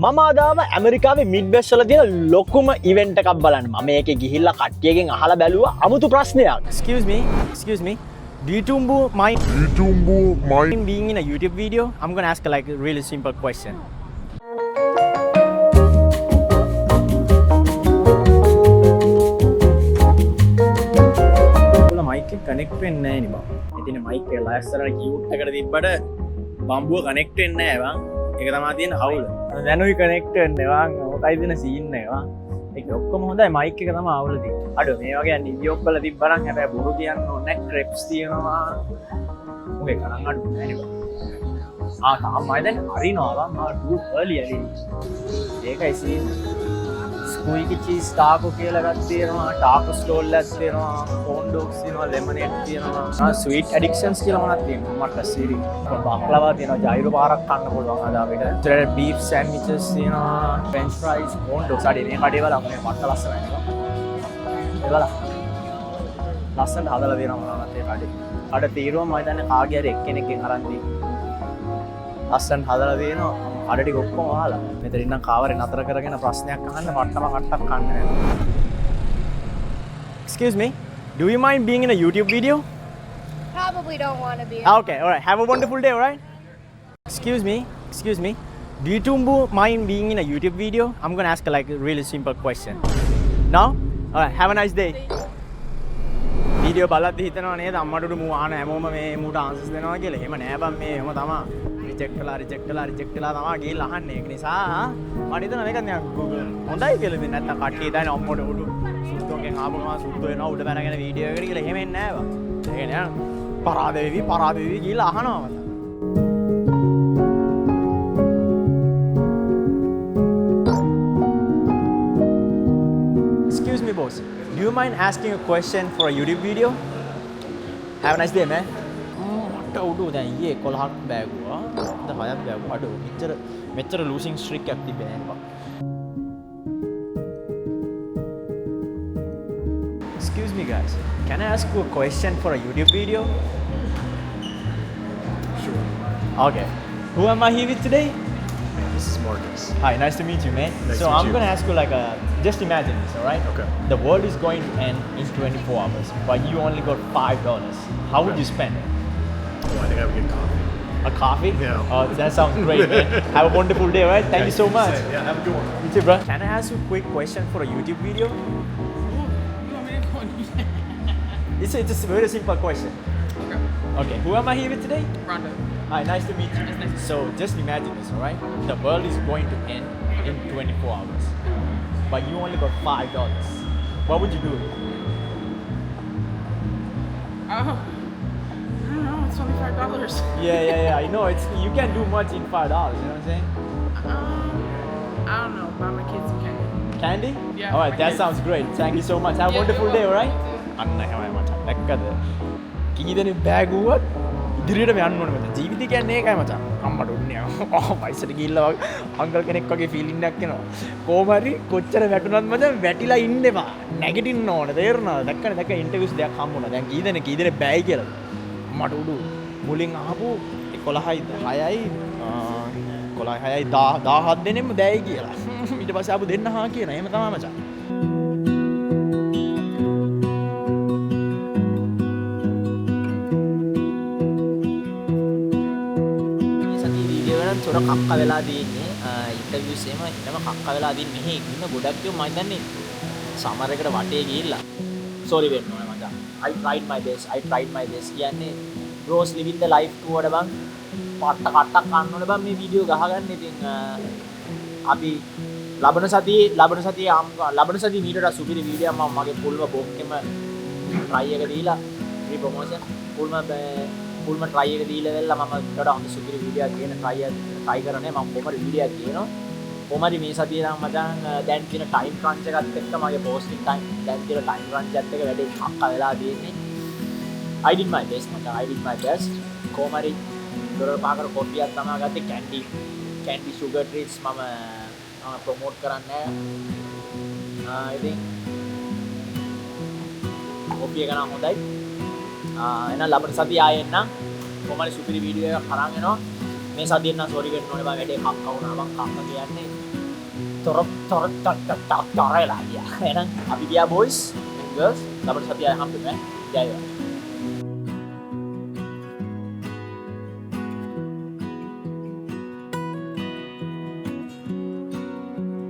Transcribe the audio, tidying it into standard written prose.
මම ආදාව ඇමරිකාවේ මිඩ්වෙස්ට් වල තියෙන ලොකුම ඉවෙන්ට් එකක් බලන්න. මම මේකේ ගිහිල්ලා කට්ටියගෙන් අහලා බැලුවා අමුතු ප්‍රශ්නයක්. Excuse me. Do you mind being in a YouTube video? I'm going to ask like a really simple question. mic එක connect වෙන්නේ නැහැ නේ බං. ඉතින් mic එක ලෑස්තරට keyboard එකට තිබ්බට බම්බුව connect වෙන්නේ නැහැ බං. ඒක තමයි තියෙන අවුල. දැනුයි කනෙක්ට් වෙන්නේ වාන් මොකයි දෙන සීන් එක වා. ඒක ඔක්කොම හොඳයි මයික් එක තමයි අවුල තියෙන්නේ. අඩෝ මේ වගේ නිවියොක් වල තිබ්බනම් හැබැයි බොරු කියන්න ඕනේ නැහැ. ක්‍රෙප්ස් තියෙනවා. මොකේ කරන් අඩු නැහැ නේ. තාමයි දැන් හරිනවා මම ඩු early එලි. ඒකයි සීන්. ස්කුයිකි චීස් ටාකෝ කියලා එකක් තියෙනවා. ටාකෝ ස්ටෝල් එකක් තියෙනවා. කොන් ඩොග්ස් තියෙනවා. ලෙමනේඩ් තියෙනවා. ස්වීට් ඇඩික්ෂන්ස් කියලා මොනවද තියෙනවා. මට සීරි. බක්ලවා තියෙනවා. ජයිරෝ පාරක් කන්න පුළුවන් අද අපිට. ඒතර බීෆ් සෑන්ඩ්විචස් තියෙනවා. ෆ්‍රෙන්ච් ෆ්‍රයිස්, කොන් ඩොග්ස්. අඩේ මේ කඩේ වල අපේ මට ලස්සනයි නේද? ඒ වල ලස්සනට හදලා තියෙනවා මොනවද මේ කඩේ. අඩ තීරුව මම හිතන්නේ කාගේ හරි එක්කෙනෙක්ගෙන් අරන් දී. ලස්සනට හදලා තියෙනවා. අඩ ටික ඔක්කොම වහලා. මෙතන ඉන්න කාවරේ නතර කරගෙන ප්‍රශ්නයක් අහන්න මට්ටම කට්ටක් කන්නේ නැහැ. Excuse me. Do you mind being in a YouTube video? Probably don't want to be. Okay, all right. Have a wonderful day, all right? Excuse me. Do you mind being in a YouTube video? I'm going to ask like a really simple question. No? All right. Have a nice day. Video බලද්දි හිතනවා නේද අම්මට මූ ආන හැමෝම මේ මූට answers දෙනවා කියලා. එහෙම නෑ බං මේ එහෙම තමයි. රිජෙක්ට් කළා තමයි ගිහිල්ලා අහන්නේ. ඒක නිසා මම හිතනවා මේක නිකන් Google හොඳයි කියලා ඉතින් නැත්තම් කට්ටිය දාන අම්මට උඩු සුද්දෝගෙන් ආපු ගමන් සුද්දෝ එනවා උඩ බැනගෙන වීඩියෝ එකට කියලා එහෙම එන්නේ නෑ බං. ඒ කියන්නේ පරාද වෙවි ගිහිල්ලා අහනවා මම. Excuse me boss. Do you mind asking a question for a YouTube video? Have a nice day, man. මට උඩු දැන් ඊයේ 11ක් බෑගුවා. අද 6ක් බෑගුවා. අඩෝ මෙච්චර losing streak එකක් තිබ්බේ නෑ. Excuse me guys. Can I ask you a question for a YouTube video? Sure. Okay. Who am I here with today? This is Marcus. Hi, nice to meet you, man. Nice so to meet I'm you. going to ask you like just imagine this, all right? Okay. The world is going to end in 24 hours, but you only got $5. How would you spend it? Oh, I think I would get coffee. A coffee? Yeah. Oh, that sounds great, man. Have a wonderful day, all right? Thank you so much. Yeah, have a good one. You too, bro. Can I ask you a quick question for a YouTube video? It's a very simple question. Okay. Okay, who am I here with today? Rhonda. Hi, nice to meet you. Nice to So just imagine this, all right? The world is going to end in 24 hours, but you only got $5. What would you do? Oh, I don't know. It's only $5. Yeah. I know you can't do much in $5. You know what I'm saying? I don't know. Buy my kids some candy. Candy? Yeah, All right, my that kids. sounds great. Thank you so much. Have a Yeah, wonderful you're day, all right? welcome. අන්න එහෙමයි මචං. දැක්කද? කීදෙනෙක් බෑගුවත් ඉදිරියටම යන්න ඕනේ මචං. ජීවිතය කියන්නේ ඒකයි මචං. අම්මට උන්නේ. වයසට ගිහිල්ලා වගේ අංකල් කෙනෙක් වගේ ෆීලිං එකක් එනවා. කොහොම හරි කොච්චර වැටුණත් මචං වැටිලා ඉන්න එපා. නැගිටින්න ඕනේ. තේරුණාද? දැක්ක ඉන්ටර්වියුස් දෙයක් හම්බුණා. දැන් කීදෙනෙක් බෑයි කියලා. අම්මට උඩු මුලින් අහපු 11යි 6යි 11යි 6යි 17 දෙනෙක්ම බෑයි කියලා. ඊට පස්සේ ආපු දෙන්න හා කියන. එහෙම තමයි මචං. තොර කක්ක වෙලා දින්නේ ඉන්ටර්වියුස් එහෙම ඉන්නම කක්ක වෙලා දින්නේ මෙහි ඉන්න ගොඩක් දෙව මම දන්නේ සමර් එකට වටේ ගිහිල්ලා සෝරි වෙන්න ඕනේ මචං I tried my best කියන්නේ bros living the life tour බං කට්ටක් ගන්න ඕනේ බං මේ වීඩියෝ ගහගන්න ඉතින් අපි ලබන සතියේ මීටර සුපිරි වීඩියෝ මම මගේ පුල්ම බොක්කෙම try එක දීලා free promotion පුල්ම try එක දීලා වෙලා මම වඩා හොඳ සුපිරි වීඩියෝ එකක් කියන try කරන්නේ මම කොහමද වීඩියෝ එකක් කියනවා කොහමද මේ සතියේ නම් මචං දැන් තියෙන time crunch එකත් එක්ක මගේ posting time දැන් තියෙන time crunch එකත් එක්ක වැඩි අක්ක වෙලා තියෙන්නේ I did my best කොහමද ඩොලර් 5කට කොපියක් තමයි ගත්තේ candy sugar treats මම promote කරන්නේ ඉතින් කොපිය එක නම් හොඳයි එහෙනම් ලබන සතිය ආයෙ එන්න කොහමද සුපිරි වීඩියෝ එකක් අරන් එනවා මේ සතියෙන් නම් සෝරි වෙන්න ඕනේ බං වැඩේ කක්ක වුණා බං කක්ක කියන්නේ තොරයි ලා ගියා. එහෙනම් අපි ගියා boys and girls. ළමට සතිය හම්බෙන්නේ. ජය වේවා.